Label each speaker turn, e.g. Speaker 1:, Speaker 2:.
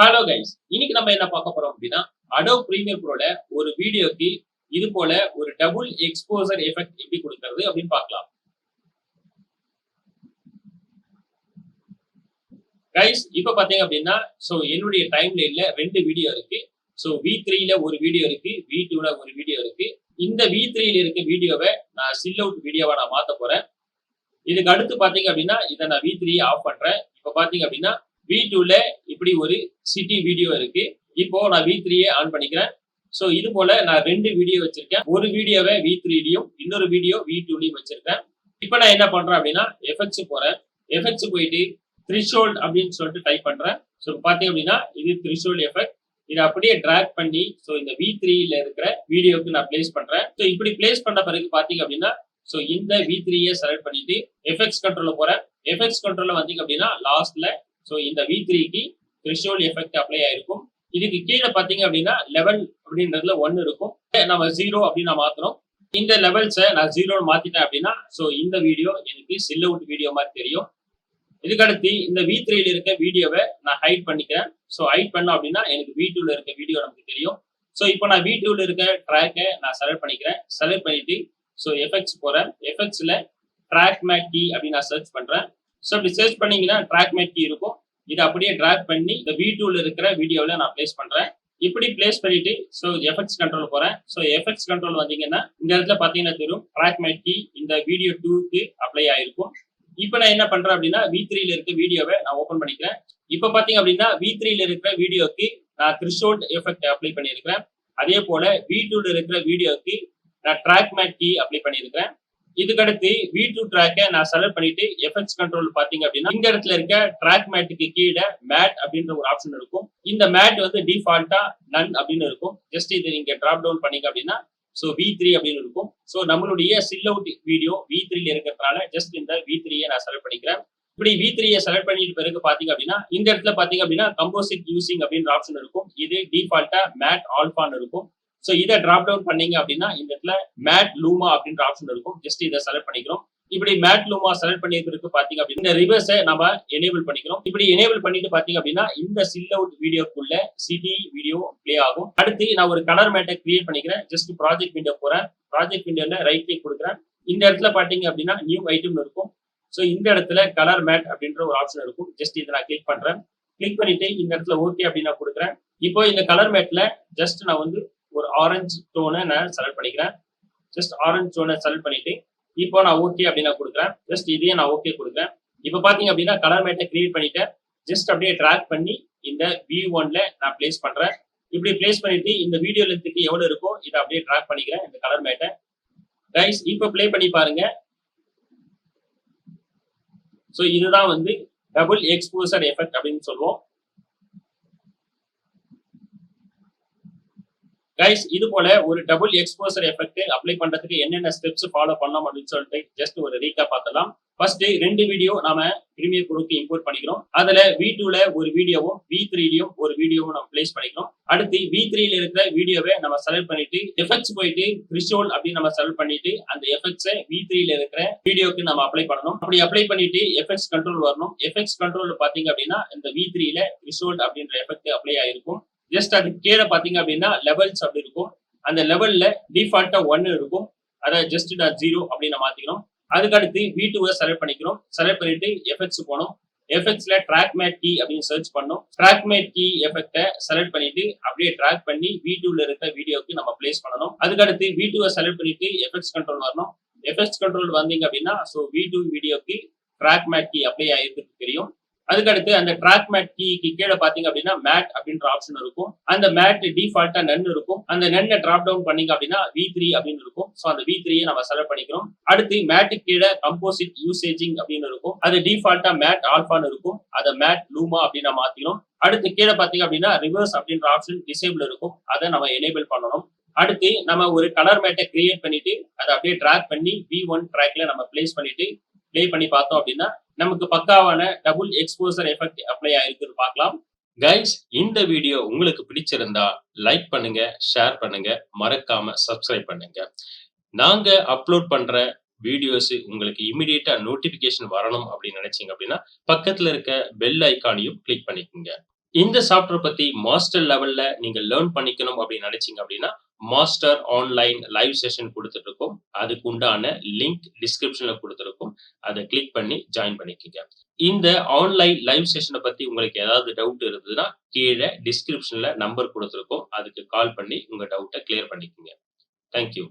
Speaker 1: Hello guys, இன்னைக்கு நம்ம என்ன பார்க்க போறோம் அப்படின்னா Adobe Premiere Proல ஒரு வீடியோக்கு இது போல ஒரு டபுள் எக்ஸ்போசர் எஃபெக்ட் எப்படி கொடுக்கிறது அப்படின்னு பார்க்கலாம். கைஸ், இப்போ பாத்தீங்க அப்படின்னா என்னுடைய டைம் லைன்ல ரெண்டு வீடியோ இருக்கு. V3ல ஒரு வீடியோ இருக்கு, V2ல ஒரு வீடியோ இருக்கு. இந்த V3ல இருக்க வீடியோவை நான் சில் அவுட் வீடியோவா நான் மாத்த போறேன். இதுக்கு அடுத்து பாத்தீங்க அப்படின்னா இதை நான் V3 ஆஃப் பண்றேன். இப்போ பாத்தீங்க அப்படின்னா V2ல இப்படி ஒரு சிட்டி வீடியோ இருக்கு. இப்போ நான் V3 ஆன் பண்ணிக்கிறேன். இது போல நான் ரெண்டு வீடியோ வச்சிருக்கேன். ஒரு வீடியோவை V3லயும் இன்னொரு வீடியோ V2லயும் வச்சிருக்கேன். இப்போ நான் என்ன பண்றேன் அப்படின்னா எஃபெக்ட்ஸ் போறேன். எஃபெக்ட்ஸ் போயிட்டு த்ரிஷோல்ட் அப்படின்னு சொல்லிட்டு டைப் பண்றேன். பாத்தீங்க அப்படின்னா இது த்ரிஷோல்ட் எஃபெக்ட். இதை அப்படியே டிராக் பண்ணி இந்த V3ல இருக்கிற வீடியோக்கு நான் பிளேஸ் பண்றேன். இப்படி பிளேஸ் பண்ண பிறகு பாத்தீங்க அப்படின்னா இந்த V3 செலக்ட் பண்ணிட்டு எஃபெக்ட்ஸ் கண்ட்ரோல்ல போறேன். எஃபெக்ட்ஸ் கண்ட்ரோல்ல வந்தீங்க அப்படின்னா லாஸ்ட்ல இந்த V3க்கு த்ரிஷோல்ட் எஃபெக்ட் அப்ளை ஆயிருக்கும். இதுக்கு கீழே பாத்தீங்க அப்படின்னா லெவல் அப்படின்றதுல 1 இருக்கும். நம்ம 0 அப்படின்னு மாத்தணும். இந்த லெவல்ஸை நான் 0 மாத்திட்டேன் அப்படின்னா இந்த வீடியோ எனக்கு சில் அவுட் வீடியோ மாதிரி தெரியும். இதுக்கடுத்து இந்த V3ல இருக்க வீடியோவை நான் ஹைட் பண்ணிக்கிறேன். ஹைட் பண்ணோம் அப்படின்னா எனக்கு V2ல இருக்க வீடியோ நமக்கு தெரியும். இப்போ நான் V2ல இருக்க ட்ராக்கை நான் செலக்ட் பண்ணிக்கிறேன். செலக்ட் பண்ணிட்டு எஃபெக்ட்ஸ் போறேன். எஃபெக்ட்ஸ்ல ட்ராக் மேட் கீ அப்படின்னு நான் சர்ச் பண்றேன். இப்படி சர்ச் பண்ணீங்கன்னா ட்ராக் மேட் கீ இருக்கும். இதை அப்படியே டிராக் பண்ணி இந்த V2ல இருக்கிற வீடியோவில் நான் பிளேஸ் பண்றேன். இப்படி பிளேஸ் பண்ணிட்டு எஃபெக்ட்ஸ் கண்ட்ரோல் போறேன். எஃபெக்ட்ஸ் கண்ட்ரோல் வந்தீங்கன்னா இந்த இடத்துல பாத்தீங்கன்னா தெரியும் ட்ராக் மேட் கீ இந்த வீடியோ 2க்கு அப்ளை ஆயிருக்கும். இப்போ நான் என்ன பண்றேன் அப்படின்னா V3ல இருக்க வீடியோவை நான் ஓபன் பண்ணிக்கிறேன். இப்போ பாத்தீங்க அப்படின்னா V3ல இருக்கிற வீடியோக்கு நான் த்ரிஷோல்ட் எஃபெக்ட் அப்ளை பண்ணியிருக்கிறேன். அதே போல V2ல இருக்கிற வீடியோக்கு நான் ட்ராக் மேட் கீ அப்ளை பண்ணியிருக்கிறேன். இதுக்கடுத்து V2 ட்ராக்கை நான் செலக்ட் பண்ணிட்டு எஃபெக்ட்ஸ் கண்ட்ரோல் பாத்தீங்க அப்படின்னா இந்த இடத்துல இருக்க ட்ராக் மேட்டுக்கு கீழே மேட் அப்படின்ற ஒரு ஆப்ஷன் இருக்கும். இந்த மேட் வந்து டிஃபால்ட்டா நன் அப்படின்னு இருக்கும். ஜஸ்ட் இது நீங்க டிராப் டவுன் பண்ணீங்க அப்படின்னா V3 அப்படின்னு இருக்கும். நம்மளுடைய சில் அவுட் வீடியோ V3ல இருக்கிறதுனால ஜஸ்ட் இந்த V3 நான் செலக்ட் பண்ணிக்கிறேன். இப்படி V3 செலக்ட் பண்ணிட்டு பிறகு பாத்தீங்க அப்படின்னா இந்த இடத்துல பாத்தீங்க அப்படின்னா கம்போசிட் யூசிங் அப்படின்ற ஆப்ஷன் இருக்கும். இது டிஃபால்ட்டா மேட் ஆல்பான்னு இருக்கும். இதை டிராப் டவுன் பண்ணீங்க அப்படின்னா இந்த இடத்துல மேட் லூமா அப்படின்ற ஆப்ஷன் இருக்கும். ஜஸ்ட் இதை செலக்ட் பண்ணிக்கிறோம். இப்படி மேட் லூமா செலக்ட் பண்ணிருக்கு பாத்தீங்க அப்படின்னா இந்த ரிவர்ஸை நம்ம எனேபிள் பண்ணிக்கிறோம். இப்படி எனேபிள் பண்ணிட்டு பாத்தீங்க அப்படின்னா இந்த சில் அவுட் வீடியோக்குள்ள சிடி வீடியோ பிளே ஆகும். அடுத்து நான் ஒரு கலர் மேட்டை கிரியேட் பண்ணிக்கிறேன். ஜஸ்ட் ப்ராஜெக்ட் விண்டோ போறேன். ப்ராஜெக்ட் விண்டோல ரைட் கிளிக் கொடுக்குறேன். இந்த இடத்துல பாத்தீங்க அப்படின்னா நியூ ஐட்டம் இருக்கும். இந்த இடத்துல கலர் மேட் அப்படின்ற ஒரு ஆப்ஷன் இருக்கும். ஜஸ்ட் இதை நான் கிளிக் பண்றேன். கிளிக் பண்ணிட்டு இந்த இடத்துல ஓகே அப்படின்னு நான் கொடுக்குறேன். இப்போ இந்த கலர் மேட்ல ஜஸ்ட் நான் வந்து ஒரு ஆரஞ்சு டோனை நான் செலக்ட் பண்ணிக்கிறேன். ஜஸ்ட் ஆரஞ்சு டோனை செலக்ட் பண்ணிட்டு இப்போ நான் ஓகே அப்படின்னு கொடுக்குறேன். ஜஸ்ட் இதையே நான் ஓகே கொடுக்குறேன். இப்போ பாத்தீங்க அப்படின்னா கலர் மேட்டை கிரியேட் பண்ணிட்டேன். ஜஸ்ட் அப்படியே ட்ராக் பண்ணி இந்த V1ல நான் பிளேஸ் பண்றேன். இப்படி பிளேஸ் பண்ணிட்டு இந்த வீடியோ லென்த்துக்கு எவ்வளவு இருக்கோ இதை அப்படியே ட்ராக் பண்ணிக்கிறேன் இந்த கலர் மேட்டை. கைஸ், இப்போ பிளே பண்ணி பாருங்க. இதுதான் வந்து டபுள் எக்ஸ்போசர் எஃபெக்ட் அப்படின்னு சொல்லுவோம். கைஸ், இது போல ஒரு டபுள் எக்ஸ்போசர் எஃபெக்ட் அப்ளை பண்றதுக்கு என்னென்ன ஸ்டெப்ஸ் ஃபாலோ பண்ணோம் அப்படின்னு சொல்லிட்டு ஜஸ்ட் ஒரு ரீகேப் பார்த்தலாம். ஃபர்ஸ்ட் ரெண்டு வீடியோ நாம பிரீமியர் ப்ரோக்கு இம்போர்ட் பண்ணிக்கிறோம். அதுல V2ல ஒரு வீடியோவும் V3லயும் ஒரு வீடியோவும் நம்ம பிளேஸ் பண்ணிக்கிறோம். அடுத்து V3ல இருக்கிற வீடியோவை நம்ம செலக்ட் பண்ணிட்டு எஃபெக்ட்ஸ் போயிட்டு த்ரிஷோல்ட் அப்படின்னு நம்ம செலக்ட் பண்ணிட்டு அந்த எஃபெக்ட்ஸை V3ல இருக்கிற வீடியோக்கு நம்ம அப்ளை பண்ணணும். அப்படி அப்ளை பண்ணிட்டு எஃபெக்ட்ஸ் கண்ட்ரோல் வரணும். எஃபெக்ட்ஸ் கண்ட்ரோல் பாத்தீங்க அப்படின்னா இந்த V3ல த்ரிஷோல்ட் அப்படின்ற எஃபெக்ட் அப்ளை ஆயிருக்கும். ஜஸ்ட் அது கீழே பாத்தீங்க அப்படின்னா லெவல்ஸ் அப்படி இருக்கும். அந்த லெவல்ல டிஃபால்ட்டா 1 இருக்கும். அதை ஜஸ்ட் நான் 0 அப்படின்னு மாத்திக்கிறோம். அதுக்கடுத்து V2 செலக்ட் பண்ணிக்கிறோம். செலக்ட் பண்ணிட்டு எஃபெக்ட்ஸ் போனோம். எஃபெக்ட்ஸ்ல ட்ராக் மேட் கீ அப்படின்னு சர்ச் பண்ணோம். ட்ராக் மேட் கீ எஃபெக்டை செலக்ட் பண்ணிட்டு அப்படியே ட்ராக் பண்ணி V2ல இருக்க வீடியோக்கு நம்ம பிளேஸ் பண்ணணும். அதுக்கடுத்து V2 செலக்ட் பண்ணிட்டு எஃபெக்ட்ஸ் கண்ட்ரோல் வரணும். எஃபெக்ட்ஸ் கண்ட்ரோல் வந்தீங்க அப்படின்னா V2 வீடியோக்கு ட்ராக் மேட் கீ அப்ளை ஆயிருக்கு தெரியும். அதுக்கடுத்து அந்த ட்ராக் மேட் கீக்கு கீழே பாத்தீங்க அப்படின்னா மேட் அப்படின்ற ஆப்ஷன் இருக்கும். அந்த மேட் டிஃபால்ட்டா நன் இருக்கும். அந்த நன்னை டிராப் டவுன் பண்ணீங்க அப்படின்னா V3 அப்படின்னு இருக்கும். அந்த V3 நம்ம செலக்ட் பண்ணிக்கிறோம். அடுத்து மேட்டு கீழே கம்போசிட் யூசேஜிங் அப்படின்னு இருக்கும். அது டிஃபால்ட்டா மேட் ஆல்பான்னு இருக்கும். அதை மேட் லூமா அப்படின்னு மாத்திக்கிறோம். அடுத்து கீழே பாத்தீங்க அப்படின்னா ரிவர்ஸ் அப்படின்ற ஆப்ஷன் டிசேபிள் இருக்கும். அதை நம்ம எனேபிள் பண்ணணும். அடுத்து நம்ம ஒரு கலர் மேட்டை கிரியேட் பண்ணிட்டு அதை அப்படியே டிராக் பண்ணி V1 ட்ராக்ல நம்ம பிளேஸ் பண்ணிட்டு பிளே பண்ணி பார்த்தோம் அப்படின்னா நமக்கு பக்காவான டபுள் எக்ஸ்போசர் எஃபெக்ட் அப்ளை ஆயிருக்குன்னு பார்க்கலாம். கைஸ், இந்த வீடியோ உங்களுக்கு பிடிச்சிருந்தா லைக் பண்ணுங்க, ஷேர் பண்ணுங்க, மறக்காம சப்ஸ்கிரைப் பண்ணுங்க. நாங்க அப்லோட் பண்ற வீடியோஸ் உங்களுக்கு இமிடியேட்டா நோட்டிபிகேஷன் வரணும் அப்படின்னு நினைச்சீங்க அப்படின்னா பக்கத்துல இருக்க பெல் ஐக்கானையும் கிளிக் பண்ணிக்கோங்க. இந்த சாஃப்ட்வேர் பத்தி மாஸ்டர் லெவல்ல நீங்க லேர்ன் பண்ணிக்கணும் அப்படின்னு நினைச்சீங்க அப்படின்னா, மாஸ்டர் ஆன்லைன் லைவ் செஷன் குடுத்துட்டு இருக்கோம். அதுக்கு உண்டான லிங்க் டிஸ்கிரிப்ஷன்ல குடுத்திருக்கோம். அத கிளிக் பண்ணி ஜாயின் பண்ணிக்கங்க. இந்த ஆன்லைன் லைவ் செஷன பத்தி உங்களுக்கு ஏதாவது டவுட் இருந்ததுன்னா, கீழ டிஸ்கிரிப்ஷன்ல நம்பர் குடுத்திருக்கோம். அதுக்கு கால் பண்ணி உங்க டவுட்ட கிளியர் பண்ணிக்கங்க. Thank you.